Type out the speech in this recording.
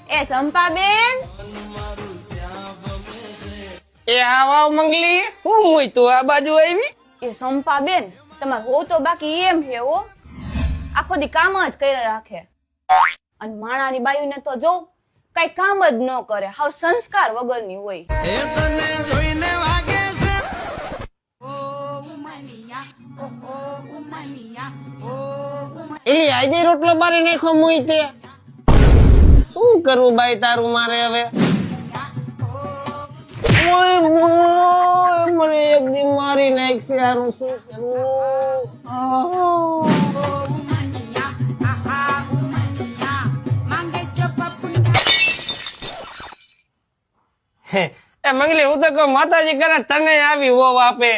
એ સંપાબેન, એ આવા મંગલી હું હોય તો આ બાજુ આવી. એ સંપાબેન, તમારે હો તો બાકી એમ હે હો, આખો દી કામ જ કરી રાખે. અને માણાની બાયુને તો જો કઈ કામ જ ન કરે, હાવ સંસ્કાર વગરની હોય. એલી આજે રોટલો બારી નાખો મુઈ તે શું કરવું બાઈ તારું મારે હવે. ઓય મોય, મને એક દી મારી નાખશે આનું શું કરવું. એ મંગલી હું તો કહું માતાજી કરે તને આવી વહુ આપે.